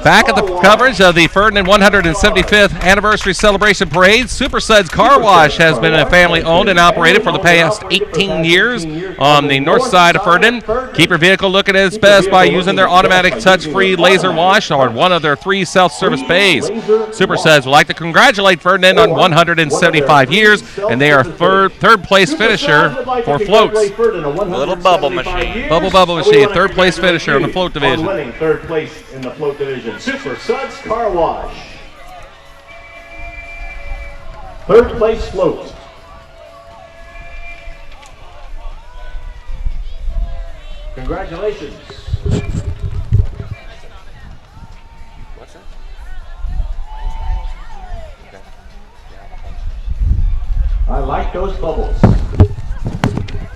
Back at the coverage of the Ferdinand 175th Anniversary Celebration Parade, Super Suds Car Wash has been a family-owned and operated for the past 18 years on the north side of Ferdinand. Keep your vehicle looking at its best by using their automatic touch-free laser wash on one of their 3 self-service bays. Super Suds would like to congratulate Ferdinand on 175 years, and they are third-place finisher for floats. A little bubble machine. Bubble machine, third-place finisher in the float division. Winning third place in the float division. Super Suds Car Wash. Third place float. Congratulations. What's that? I like those bubbles.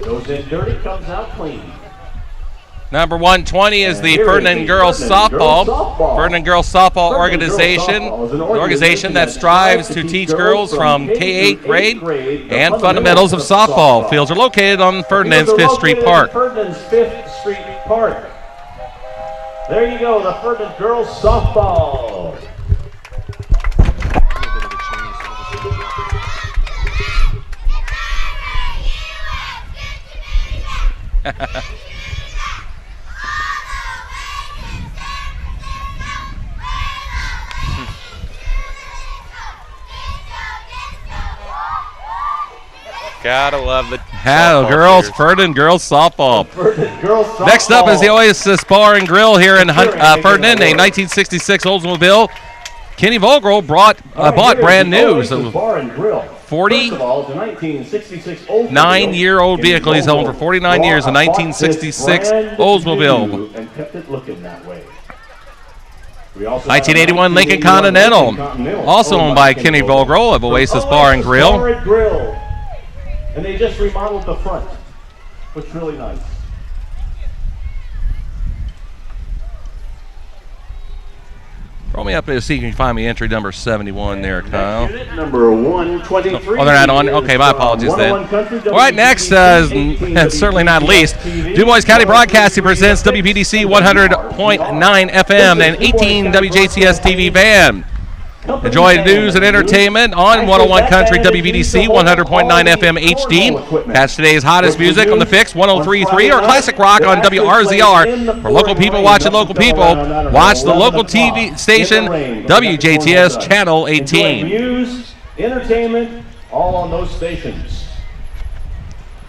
Goes in dirty, comes out clean. Number 120 is the Ferdinand Girls Softball. Ferdinand Girls Softball organization, an organization that strives to teach girls from K-8 grade and fundamentals of softball. Fields are located on Ferdinand's 5th Street Park. Ferdinand's 5th Street Park. There you go, the Ferdinand Girls Softball. Gotta love the girls, Ferdinand Girls Softball. Next up is the Oasis Bar and Grill here in Ferdinand, a 1966 Oldsmobile. Kenny Vogel bought brand new. So 49-year-old vehicle. He's owned for 49 years, a 1966 Oldsmobile. And kept it looking that way. 1981 Lincoln Continental, also owned by Kenny Vogel of Oasis Bar and Grill. And they just remodeled the front, which is really nice. Roll me up there to see if you can find me entry number 71 there, Kyle. Unit number 123. Oh, they're not on. Okay, my apologies then. All right, next, and certainly not least, Du Bois County Broadcasting presents WPDC 100.9 FM and 18 WJTS-TV van. Enjoy news and entertainment on 101 Country WVDC 100.9 FM HD. Catch today's hottest music on the Fix 103.3 or classic rock on WRZR. For local people watching local people, watch the local TV station WJTS Channel 18. News, entertainment, all on those stations.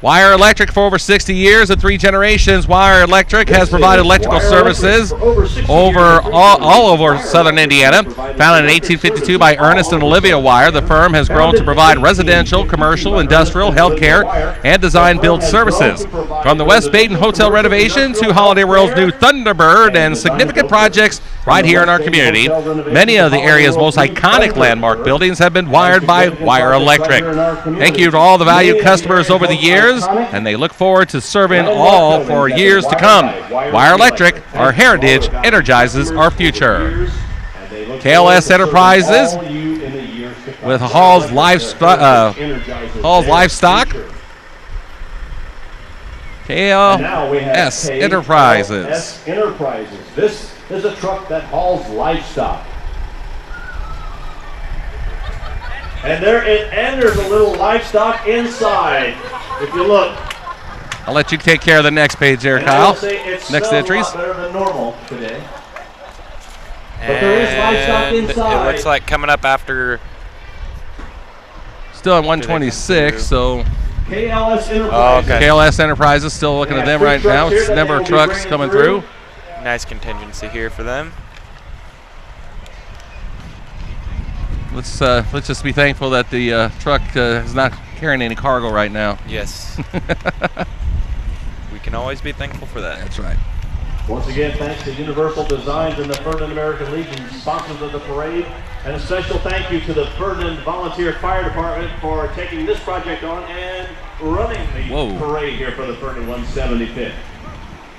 Wire Electric for over 60 years and 3 generations. Wire Electric has provided electrical services over all over southern Indiana. Founded in 1852 by Ernest and Olivia Wire, the firm has grown to provide residential, commercial, industrial, healthcare, and design-build services. From the West Baden Hotel renovation to Holiday World's new Thunderbird and significant projects right here in our community, many of the area's most iconic landmark buildings have been wired by Wire Electric. Thank you to all the valued customers over the years, and they look forward to serving all for years to come. Wire Electric, our heritage, energizes our future. KLS Enterprises with Hall's Livestock. KLS Enterprises. This is a truck that hauls livestock. And there's a little livestock inside. If you look, I'll let you take care of the next page there, Kyle. Next entries. Better than normal today. But there is livestock inside. It looks like coming up after. Still at 126, so. KLS Enterprises. Oh, okay. KLS Enterprises, still looking at them right now. It's a number of trucks coming through. Nice contingency here for them. Let's just be thankful that the truck is not carrying any cargo right now. Yes. We can always be thankful for that. That's right. Once again, thanks to Universal Designs and the Ferdinand American Legion, sponsors of the parade. And a special thank you to the Ferdinand Volunteer Fire Department for taking this project on and running the parade here for the Ferdinand 175th.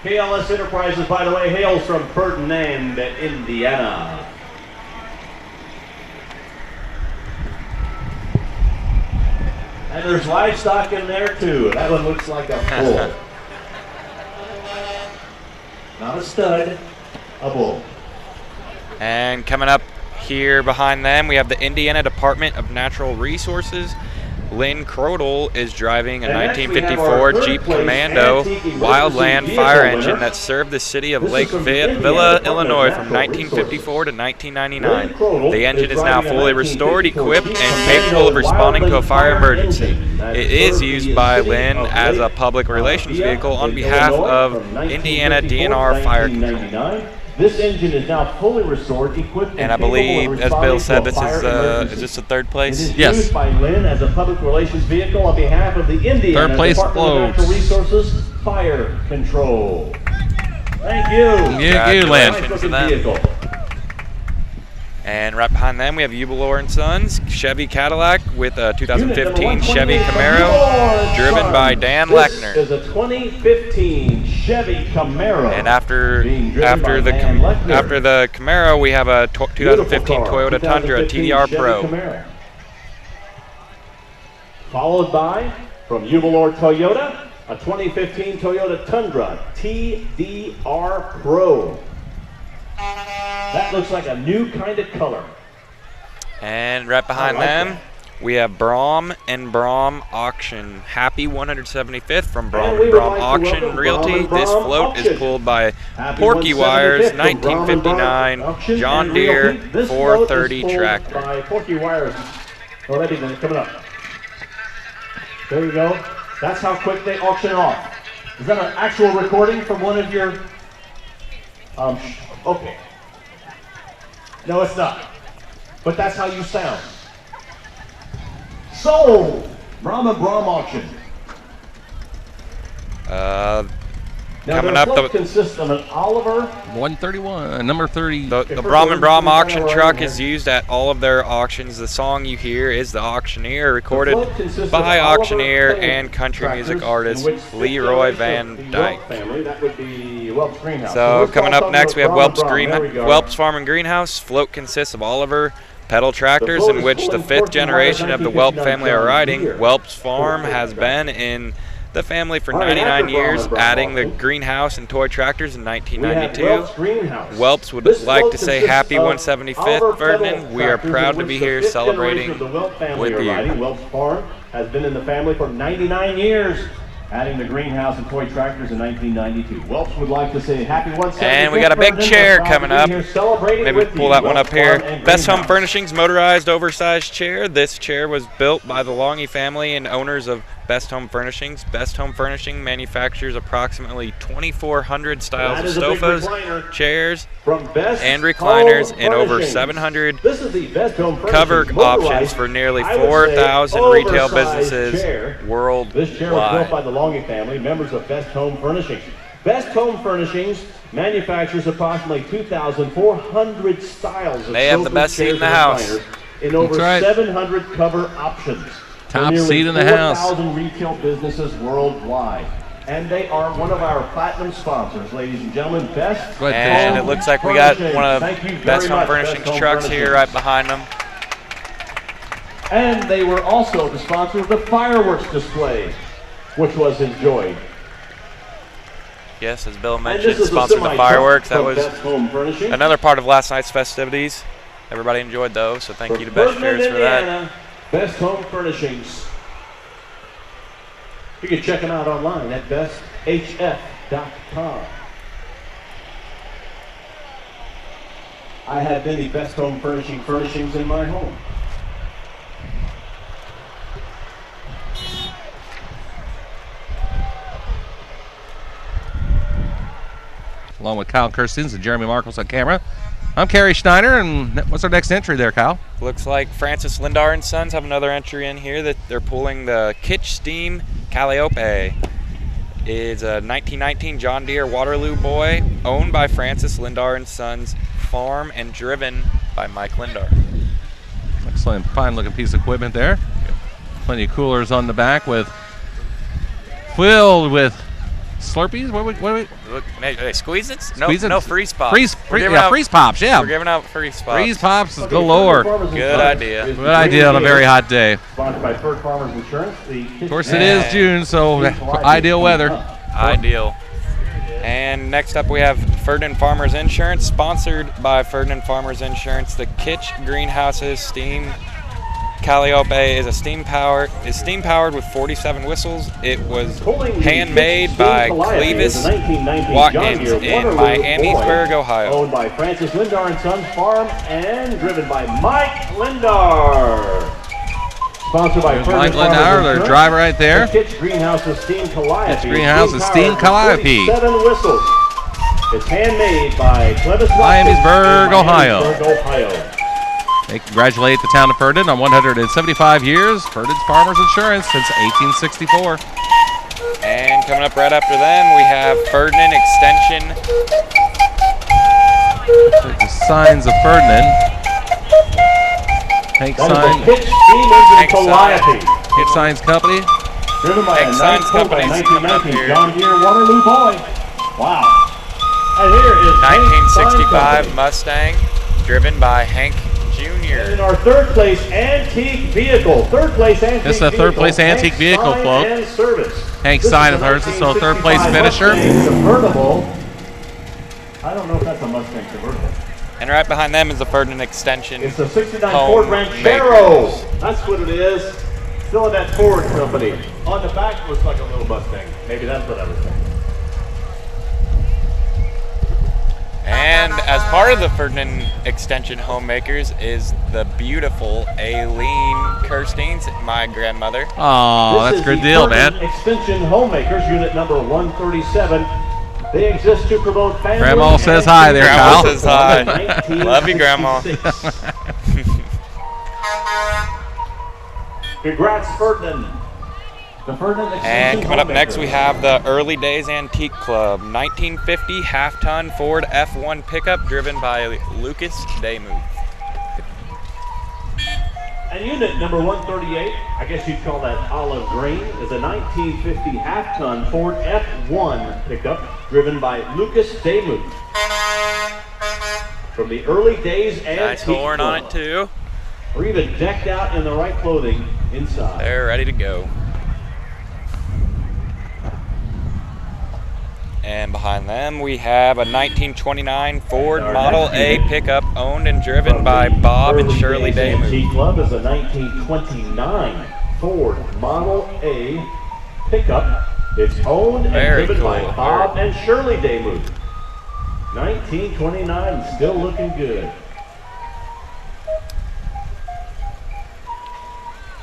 KLS Enterprises, by the way, hails from Ferdinand, Indiana. And there's livestock in there too. That one looks like a bull. Not a stud, a bull. And coming up here behind them, we have the Indiana Department of Natural Resources. Lynn Crodel is driving a 1954 Jeep Commando wildland fire engine that served the city of Lake Villa, Illinois from 1954 to 1999. The engine is now fully restored, equipped, and capable of responding to a fire emergency. It is used by Lynn as a public relations vehicle on behalf of Indiana DNR Fire Control. This engine is now fully restored, equipped, and I believe, as Bill said, this is this the third place? It is Yes. used by Lynn as a public relations vehicle on behalf of the Indiana Third place Department of Natural Resources Fire Control. Thank you. Thank you, Lynn. Nice looking vehicle. And right behind them, we have Ubelor & Sons Chevy Cadillac with a 2015 Chevy Camaro, driven by Dan Lechner. This is a 2015 Chevy Camaro. And after the Camaro, we have a 2015 Toyota Tundra TDR Pro. Camaro. Followed by, from Ubelor Toyota, a 2015 Toyota Tundra TDR Pro. That looks like a new kind of color. And right behind them, we have Brom and Brom Auction. Happy 175th from Brom and Brom Auction Realty. This float is pulled by Porky Wires 1959 John Deere 430 tractor. By Porky Wires. Oh, that'd be coming up. There you go. That's how quick they auction off. Is that an actual recording from one of your? Okay. No, it's not. But that's how you sound. Sold! Brom and Brom Auction. Coming up, the consists of an Oliver 131, number 30. The Brom and Brom auction truck is used at all of their auctions. The song you hear is The Auctioneer, recorded by auctioneer and country music artist Leroy Van Dyke. So coming up next, we have Welp's Farm and Greenhouse. Float consists of Oliver pedal tractors, in which the 5th generation of the Welp family are riding. Welp's Farm has been in the family for 99 years, adding the greenhouse and toy tractors in 1992. Welps would like to say happy 175th, Ferdinand. We are proud to be here celebrating with you. Welps Farm has been in the family for 99 years, adding the greenhouse and toy tractors in 1992. Welps would like to say happy 175th. And we got a big chair coming up. Maybe pull that one up here. Best Home Furnishings motorized oversized chair. This chair was built by the Longy family and owners of Best Home Furnishings. Best Home Furnishing manufactures approximately 2,400 styles of sofas, chairs, and recliners, and over 700 cover options for nearly 4,000 retail businesses worldwide. This chair was built by the Longy family, members of Best Home Furnishings. Best Home Furnishings manufactures approximately 2,400 styles of they have the best seat in the house. In over 700 cover options. Top seat in the house. 4,000 retail businesses worldwide. And they are one of our platinum sponsors, ladies and gentlemen. And it looks like we got one of Best Home Furnishings trucks here right behind them. And they were also the sponsor of the fireworks display, which was enjoyed. Yes, as Bill mentioned, sponsored the fireworks. That was another part of last night's festivities. Everybody enjoyed those, so thank you to Best Shares for that. Best Home Furnishings. You can check them out online at besthf.com. I have many Best Home furnishings in my home. Along with Kyle Kirstens and Jeremy Marcos on camera. I'm Kerry Schneider, and what's our next entry there, Kyle? Looks like Francis Lindar and Sons have another entry in here that they're pulling the Kitsch Steam Calliope. It's a 1919 John Deere Waterloo Boy, owned by Francis Lindar and Sons, farm and driven by Mike Lindar. Excellent, fine-looking piece of equipment there. Plenty of coolers on the back filled with Slurpees? What Look, hey, Squeeze-Its? No, Squeeze-Its? no, Freeze Pops. Freeze Pops, yeah. We're giving out Freeze Pops. Freeze Pops is galore. Good idea. Good idea on a very hot day. Sponsored by Ferd Farmers Insurance. Of course, it is June, so ideal weather. Ideal. And next up we have Ferdinand Farmers Insurance, sponsored by Ferdinand Farmers Insurance. The Kitsch Greenhouse's steam Calliope is steam powered with 47 whistles. It was handmade by Clevis Watkins in Miamisburg, Ohio. Owned by Francis Lindar and Sons Farm and driven by Mike Lindar. Sponsored by Mike Lindar, their driver right there. The Kitsch Greenhouse's steam Calliope. Kitsch Greenhouse's steam Calliope. 7 whistles. It's handmade by Clevis Watkins Miamisburg, Ohio. Ohio. They congratulate the town of Ferdinand on 175 years. Ferdinand's Farmers Insurance since 1864. And coming up right after them, we have Ferdinand Extension. The signs of Ferdinand. Hank Sign. Hank Signs Company. Driven by Hank Signs Company coming up here. John Deere Waterloo Boy. Wow. And here is 1965 Mustang, driven by Hank Jr. And in our third place antique vehicle. This is a third place antique vehicle, folks. Hank Sign of hers, so third place finisher. Convertible. I don't know if that's a Mustang convertible. And right behind them is the Ferdinand Extension. It's a 69 Ford Ranchero. That's what it is. Still in that Ford company. On the back looks like a little Mustang. Maybe that's what I was thinking. And as part of the Ferdinand Extension homemakers is the beautiful Aileen Kirsteins, my grandmother. Oh, that's a good deal, man. Extension homemakers, unit number 137. They exist to promote family. Grandma says hi there, Grandma Kyle. says hi. Love you, Grandma. Congrats, Ferdinand. The Ferdinand Extension And coming up next, we homemakers. have the Early Days Antique Club, 1950 half-ton Ford F1 pickup driven by Lucas Demuth. And unit number 138, I guess you'd call that olive green, is a 1950 half-ton Ford F1 pickup driven by Lucas Demuth. From the Early Days Antique Nice horn Club. on it too. Or even decked out in the right clothing inside. They're ready to go. And behind them, we have a 1929 Ford Model A pickup owned and driven by Bob and Shirley Demuth. Antique Club is a 1929 Ford Model A pickup. It's owned and Very driven cool. by Bob and Shirley Demuth. 1929, still looking good.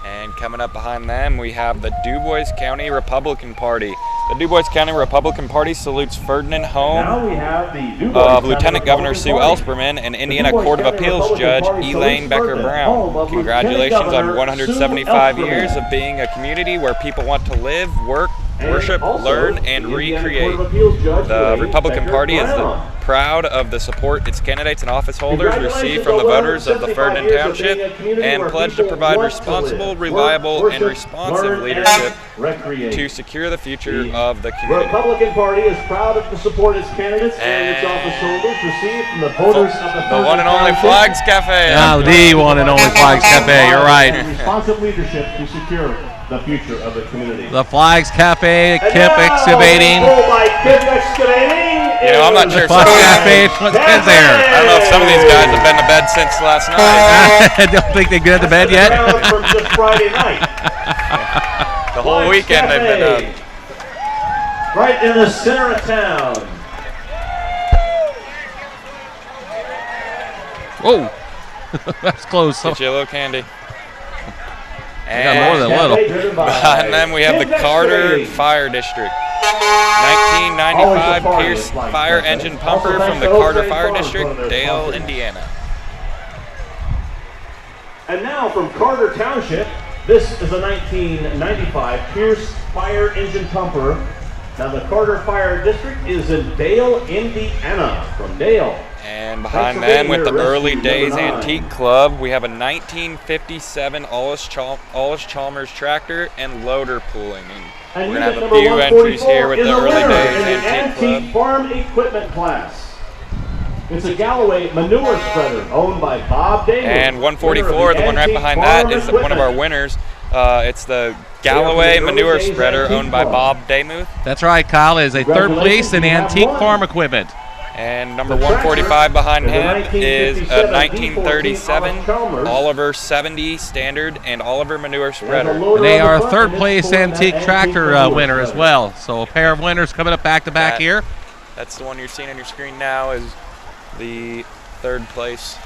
And coming up behind them, we have the Dubois County Republican Party. The Dubois County Republican Party salutes Ferdinand home Now we have the Dubois of County Lieutenant Governor Republican Sue Party. Ellspermann and The Indiana Dubois Court of County Appeals Republican Judge Party Elaine salutes Becker Ferdinand, Brown. home of Congratulations Lieutenant on Governor 175 Sue years Ellspermann. of being a community where people want to live, work, And worship, also, learn, and the Indiana recreate. Court of Appeals Judge The Elaine Republican Becker Party is Brown. proud of the support its candidates and office holders receive Congratulations from the on voters of the 175 Ferdinand years of Township being a community and where pledge to people provide want to responsible, live, reliable, work, and worship, responsive learn, and leadership recreate. to secure the future The of the community. Republican Party is proud to support its candidates and its office holders received from the voters of the The one and only Township. Flags Cafe. Now the one and only Flags Cafe, you're right. Responsive leadership to secure the future of the community. The Flags Cafe, And Kip now, Excavating. controlled by Kip Excavating. You know, I'm not sure Flags some- Cafe, what's there? I don't know if some of these guys have been to bed since last night. I don't think they get to bed yet. From just Friday night. The whole Flags weekend they've been Cafe, up. right in the center of town. Whoa, that's close. Get you a little candy. got more And than a little. Driven by behind them we have the Kip Carter Excavating. Fire District. 1995 Pierce fire engine pumper from the Carter Fire District, Dale, Indiana. And now from Carter Township, this is a 1995 Pierce fire engine pumper. Now the Carter Fire District is in Dale, Indiana. From Dale. And behind Thanks for them being with the here, Early Rescue Days number 9. Antique Club, we have a 1957 Allis Chalmers tractor and loader pooling. And We're going to unit have a number few entries here 144 with is the a Early winner Days in the Antique Club. Antique Farm Equipment class. It's a Galloway manure spreader owned by Bob Davis. And 144, the one right behind that, is one of our winners. It's the Galloway manure spreader owned by Bob Demuth. That's right, Kyle is a third place in antique farm equipment. And number 145 behind him is a 1937 Oliver 70 standard and Oliver manure spreader. And they are a third place antique tractor winner as well. So a pair of winners coming up back to back here. That's the one you're seeing on your screen now is the third place.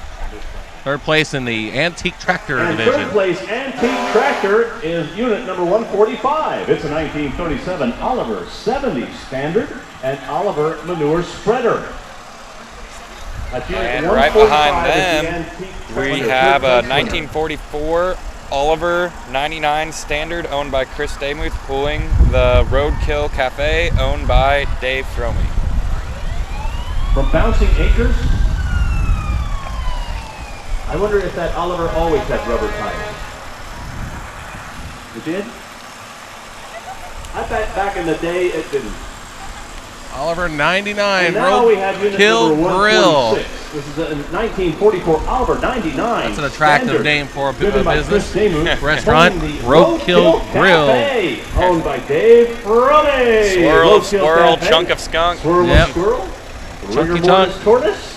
Third place in the antique tractor and division. Third place antique tractor is unit number 145. It's a 1937 Oliver 70 standard and Oliver manure spreader. And right behind them, we have a 1944 Oliver 99 standard owned by Chris Demuth, pulling the Roadkill Cafe owned by Dave Fromey. From Bouncing Acres, I wonder if that Oliver always had rubber tires. It did? I bet back in the day it didn't. Oliver 99 Now we have unit Roadkill number Grill. 146. This is a 1944 Oliver 99. That's an attractive standard, name for a driven by business. Chris Demuth, Restaurant, owning the Roadkill Grill. Cafe, owned by Dave Fromey. Swirl, Roadkill squirrel, Cafe. chunk of skunk. Swirl Yep. squirrel. Chunky Rigor chunk. mortis tortoise.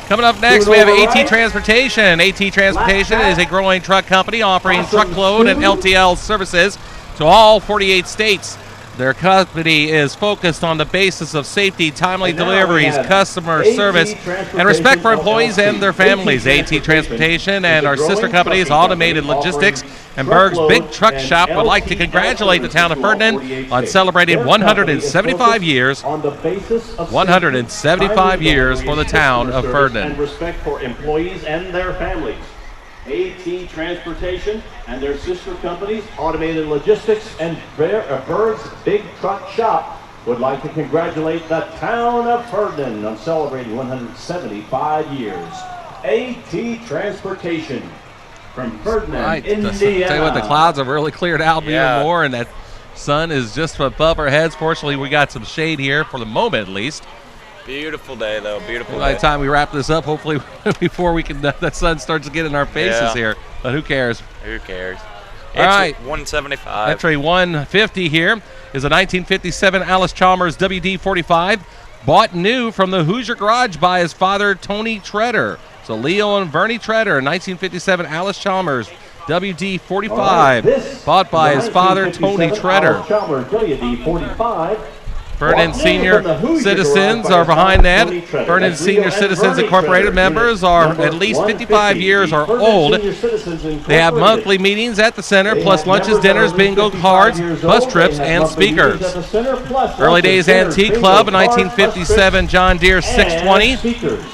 Coming up next, we have Moving over AT right. Transportation. AT Transportation is a growing truck company offering Awesome truckload and food. LTL services to all 48 states. Their company is focused on the basis of safety, timely And now deliveries, we have customer AT service, and respect for employees LLC. and their families. AT AT Transportation and is a our sister growing companies, trucking Automated company Logistics offering and Berg's Big truckload Truck and Shop would like to LTL congratulate the town of services to all Ferdinand 48 on states. celebrating Their company is 175 focused years. on the basis of 175 safety, years for the timely town deliveries, of customer service, Ferdinand. and respect for employees and their families. AT Transportation and their sister companies, Automated Logistics and Berg's Big Truck Shop, would like to congratulate the town of Ferdinand on celebrating 175 years. AT Transportation from Ferdinand, Right. Indiana. Tell you what, the clouds have really cleared out Yeah. even more, and that sun is just above our heads. Fortunately, we got some shade here for the moment, at least. Beautiful day, though. Beautiful By day. the time we wrap this up, hopefully before we can, the sun starts to get in our faces Yeah. here. But who cares? Who cares? All right. 175. Entry 150 here is a 1957 Alice Chalmers WD-45, bought new from the Hoosier Garage by his father, Tony Treader. So Leo and Vernie Treader, 1957 Alice Chalmers WD-45, All right, this bought by his father, Tony 1957 Treader. Alice Chalmers WD-45. Ferdinand Bought new Senior from the Hoosier Citizens Garage by are behind that. Tony Treader. Ferdinand That's Senior Leo and Citizens Vernie Incorporated Treader. members Unit are number at least 55 150. years or Ferdinand old. Senior Citizens They have Incorporated. monthly meetings at the center, They plus have lunches, members that are dinners, at least bingo 55 cards, years bus old. trips, They have and monthly meetings speakers. at the center, plus Early lunches, Days dinners, Antique bingo Club, a cards, bus 1957 John Deere trips, 620. and speakers.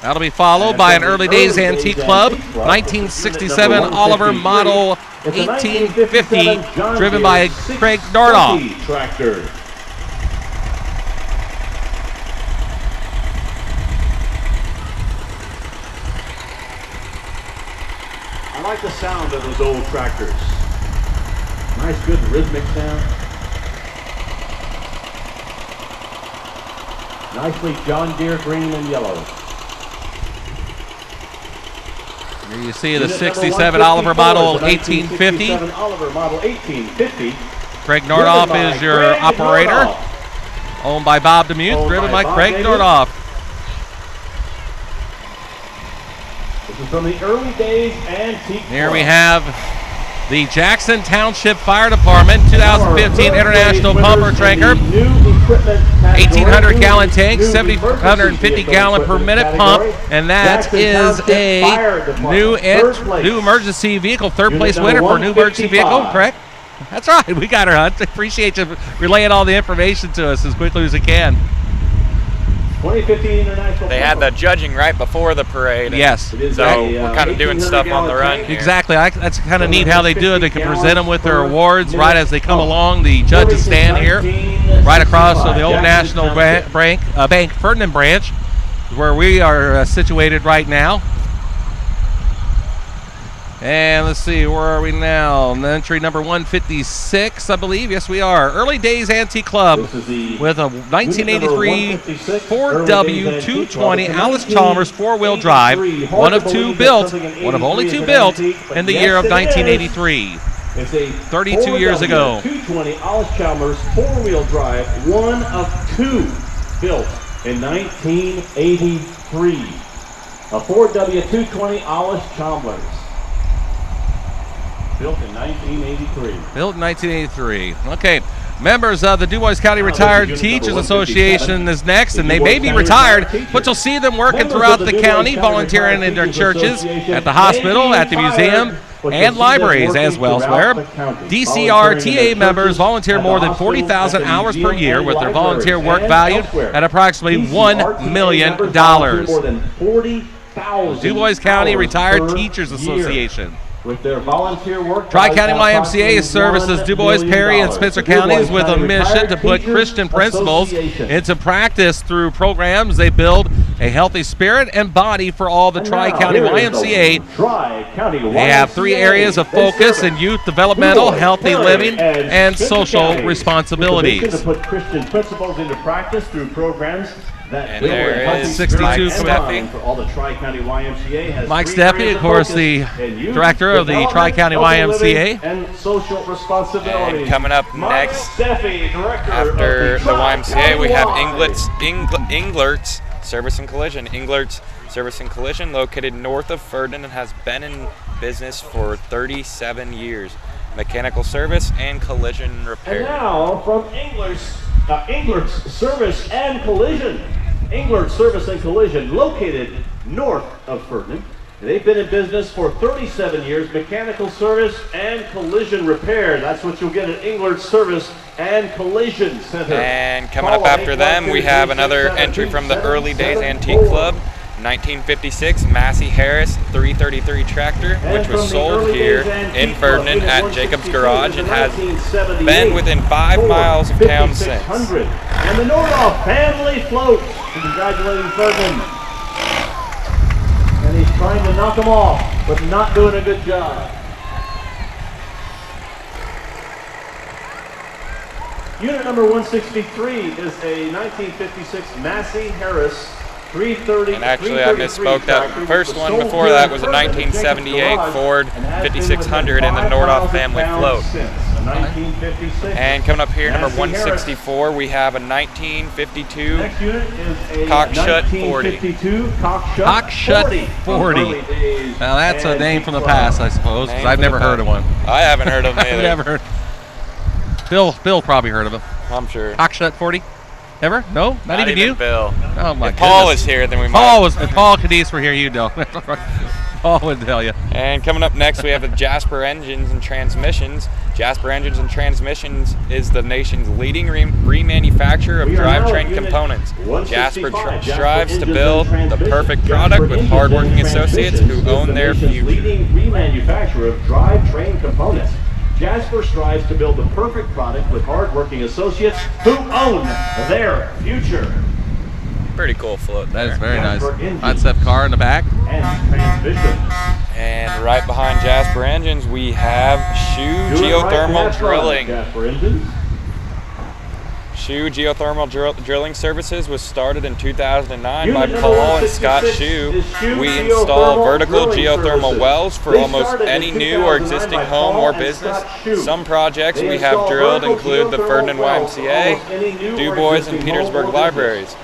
That'll be followed by an Early Days Antique Club, 1967 Oliver Model 1850, driven by Craig Nordoff. Tractor. I like the sound of those old tractors. Nice, good rhythmic sound. Nicely John Deere green and yellow. Here you see the Unit number 67 Oliver Model 154 is the 1850. 1967 Oliver Model 1850. Craig Nordoff driven by is your Craig operator. Nordoff. Owned by Bob Demuth, Owned driven by by Bob Craig Demuth. Nordoff. This is from the Early Days Antique Here Club. we have the Jackson Township Fire Department 2015 International Pumper Tanker. 1,800 gallon tank, 750 gallon per minute pump, and that is a new emergency vehicle, third place winner for new emergency vehicle, correct? That's right, we got her, Hunt. Appreciate you relaying all the information to us as quickly as you can. 2015 International They had Pumper. the judging right before the parade. Yes. It is So a, we're kind of doing stuff on the run here. Exactly. That's kind of neat how they do it. They can present them with their awards right as they come along. The judges stand here right across from the Old National Bank Ferdinand branch, where we are situated right now. And let's see, where are we now? Entry number 156, I believe. Yes, we are. Early Days Antique Club with a 1983 Ford W220 Alice Chalmers four-wheel drive. One of only two built in the year of 1983. It's a 32 years ago. 220 Alice Chalmers four-wheel drive, one of two built in 1983. A Ford W220 Alice Chalmers. Built in 1983. Built in 1983. Okay. Members of the DuBois County Retired Teachers Association is next, and they may be retired, but you'll see them working throughout the county, volunteering in their churches, at the hospital, at the museum, and libraries as well. DCRTA members volunteer more than 40,000 hours per year, with their volunteer work valued at approximately $1 million. DuBois County Retired Teachers Association. With their volunteer work, Tri-County YMCA services DuBois, Perry, and Spencer counties with a mission to put Christian principles into practice through programs. They build a healthy spirit and body for all the Tri-County YMCA. They have three areas of focus in youth developmental, healthy living, and social responsibilities. To put Christian principles into practice through programs. And there is 62 Mike Steffi. For all the Tri-County YMCA has Mike Steffi, of course, the director of the Tri-County YMCA. And social responsibilities. And coming up Mike next, Steffi, director after of the YMCA, we have Tri-County Englert's Service and Collision. Englert's Service and Collision, located north of Ferdinand, and has been in business for 37 years. Mechanical service and collision repair. And now from Englert's Service and Collision. Englert's Service and Collision, located north of Ferdinand. They've been in business for 37 years. Mechanical service and collision repair. That's what you'll get at Englert's Service and Collision Center. And coming up after them, we have another entry from the Early Days Antique Club. 1956 Massey Harris 333 tractor, which was sold here in Ferdinand at Jacob's Garage. It has been within 5 miles of town since. And the Nordoff family float. Congratulating Ferdinand. And he's trying to knock them off, but not doing a good job. Unit number 163 is a 1956 Massey Harris 330. And actually, I misspoke. That first one before that was a 1978 Ford 5600 in the Nordoff family float. And coming up here, number 164, we have a 1952 Cockshut 40. Cockshut 40. Now that's a name from the past, I suppose, because I've never heard of one. I haven't heard of them either. I've never heard. Bill probably heard of them. I'm sure. Cockshut 40. Ever? No? Not even you? Bill. Oh my If goodness. Paul was here, then we If might. Paul Cadiz were here, you'd know. Paul would tell you. And coming up next, we have the Jasper Engines and Transmissions. Jasper Engines and Transmissions is the nation's leading remanufacturer of drivetrain components. Jasper strives to build the perfect product with hardworking associates who own their future. Leading remanufacturer of drivetrain components. Jasper strives to build the perfect product with hardworking associates who own their future. Pretty cool float That there. is very nice. Concept car in the back. And transmission. And right behind Jasper Engines, we have Shoe Geothermal Drilling. Jasper Engines. Shoe Geothermal Drilling Services was started in 2009 by Paul and Scott Shoe. We install vertical geothermal wells for almost any new or existing home or business. Some projects we have drilled include the Ferdinand YMCA, DuBois, and Petersburg libraries.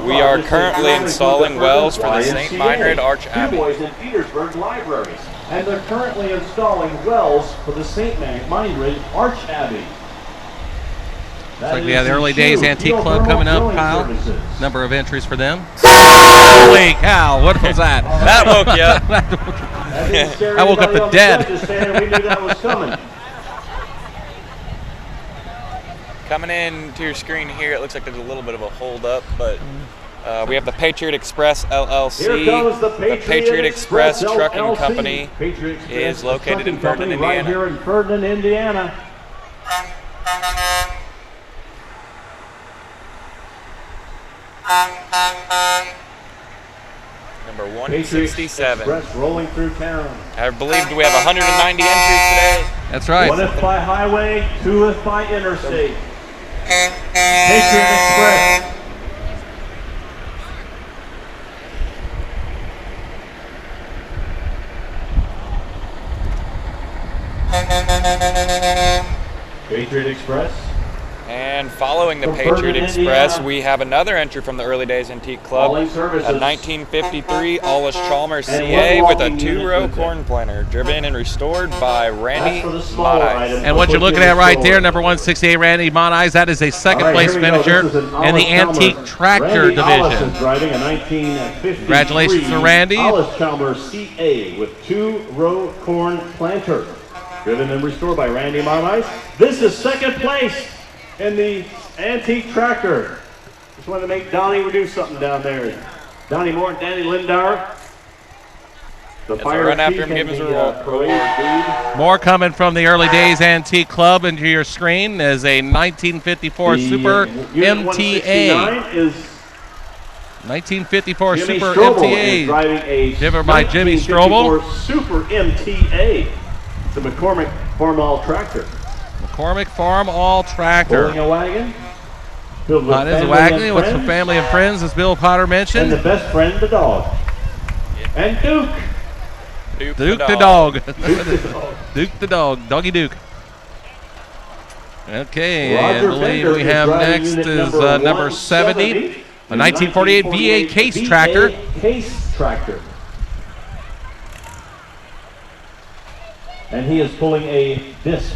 We are currently installing wells for the St. Meinrad Arch Abbey. DuBois and Petersburg libraries. And they're currently installing wells for the St. Meinrad Arch Abbey. Looks like we have the Early Days Antique Club coming up, Kyle. Number of entries for them. Holy cow, what was that? That woke you up. I woke up the dead. We knew that was coming. Coming in to your screen here, it looks like there's a little bit of a hold up, but we have the Patriot Express LLC. Here comes the Patriot Express Trucking LLC. Company Patriot Express is located in Trucking Ferdinand, Company, Indiana. Right here in Ferdinand, Indiana. Number Patriots 167. Express rolling through town. I believe we have 190 entries today. That's right. 1th by highway, 2th by interstate. Patriot Express. Patriot Express. And following the From Patriot Ferdinand, Express, Indiana. we have another entry from the Early Days Antique Club. Hauling services. A 1953 Allis Chalmers And CA one with a walking unit 2-row with it. corn planter, driven and restored by That's Randy for the smaller Monteis. items. And what you're looking at right there, number 168, Randy Monteis, that is a second All right, place here we go. finisher This is an in the Allis antique Chalmers. tractor Randy Allis division. is driving a 1953 Congratulations to Randy. Allis Chalmers CA with 2-row corn planter. Driven and restored by Randy Monteis. This is second place in the antique tractor. Just wanted to make Donnie do something down there. Donnie Moore and Danny Lindauer. The It's a run after him, give us a roll. parade lead. More coming from the Early Days Antique Club into your screen as a 1954 The, Super Unit MTA. 169 is 1954 Jimmy Super Strobel is MTA. driving a Driven by Jimmy 1954 Super MTA. It's a McCormick Farmall tractor. McCormick Farm All Tractor. Pulling a wagon. Filled with That is a family wagon and with some friends. family and friends, as Bill Potter And the mentioned. best friend, the dog. And Duke. Duke the dog. Duke the dog. Duke the dog. Doggy Duke. Okay, Roger I believe Bender we is have driving next unit is number number 70, 170, a 1948 VA case tractor. Case tractor. And he is pulling a disc.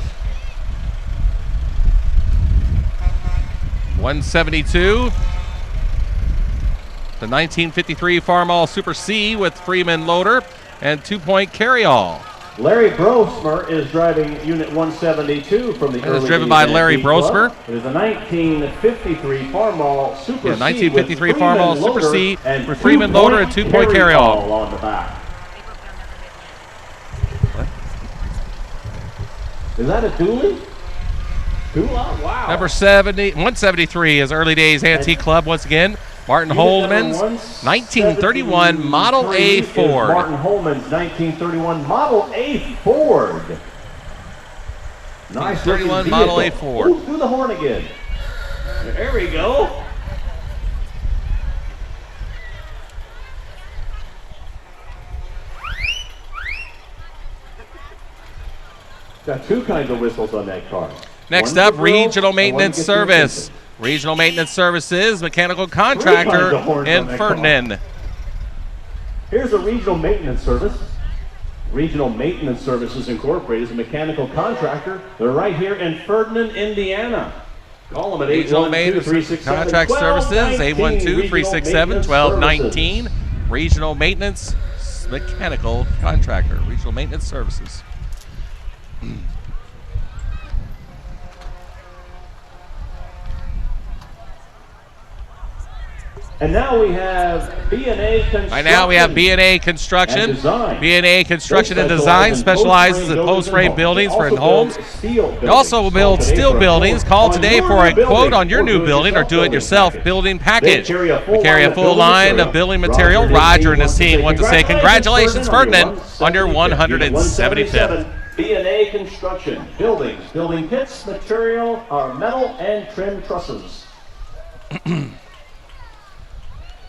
172. The 1953 Farmall Super C with Freeman loader and 2-point carryall. Larry Brosmer is driving Unit 172 from the That is early driven days by Larry Antique Club. Brosmer. It is a 1953 Farmall Super Yeah, C 1953 with Farmall Freeman Super loader C and with Freeman loader and 2-point carryall. on the back. Is that a dually? Dually? Wow. Number 173 is Early Days Antique Club once again. Martin Holman's 1931 Model A Ford. Martin Holman's 1931 Model A Ford. Nice 1931 looking Model A vehicle. Ford. Ooh, do the horn again. There we go. Got two kinds of whistles on that car. Next One up, for girls Regional and one Maintenance to get your Service. attention. Regional Maintenance Services, mechanical kinds contractor of horns in on that car. Ferdinand. Here's a Regional Maintenance Service. Regional Maintenance Services Incorporated is a mechanical contractor. They're right here in Ferdinand, Indiana. Call them at Regional Maintenance 812-367-1219. Contract Services, 812-367-1219. Regional Maintenance Mechanical Contractor. Regional Maintenance Services. And now we have B&A Construction. Right now we have B&A Construction. And Design. B&A Construction They and Design specialize specializes in in post-frame post-frame buildings for buildings. homes. They They also build steel buildings. Call today for a quote on your new building or do-it-yourself do-it-yourself building package. They carry a We carry a full line of building material. Roger and his team want to say congratulations, Ferdinand, on your 175th. B&A Construction, buildings, building pits, material, metal, and trim trusses.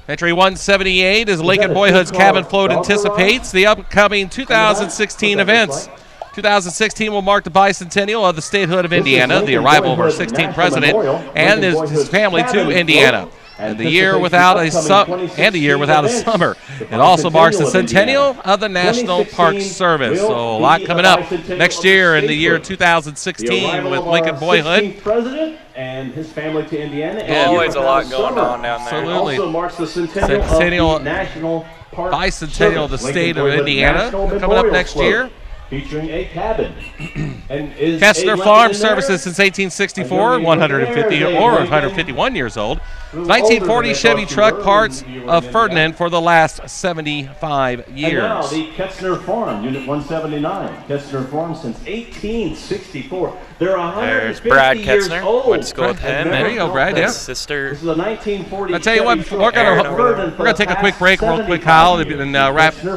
Entry 178 is Lincoln Boyhood's Cabin Float anticipates the upcoming 2016 events. 2016 will mark the bicentennial of the statehood of Indiana, the arrival of our 16th president and his family to Indiana, and the year without a summer. It also marks the centennial of the National Park Service. So a lot coming up next year in the year 2016 with Lincoln Boyhood. President and his family to Indiana. Yeah, Always a lot going on down there. Absolutely. It also marks the centennial of the National Park Bicentennial of the Service. state Lincoln of Boyhood Indiana National coming up Memorial next Float. year. featuring a cabin. And is Kessler a weapon Farm in there? Services since 1864, 150 or 151 years old. 1940 Chevy truck parts of Ferdinand for the last 75 And now years. the Kessler Farm, Unit 179. Kessler Farm since 1864. They're 150 There's Brad years Ketzner. old. Went to school with him. There you go, Brad, yeah. His sister. This is a 1940 I'll tell you what, Chevy we're truck. gonna take a quick break real quick, Kyle, and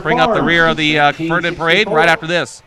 bring up the rear of the Ferdinand Parade right after this.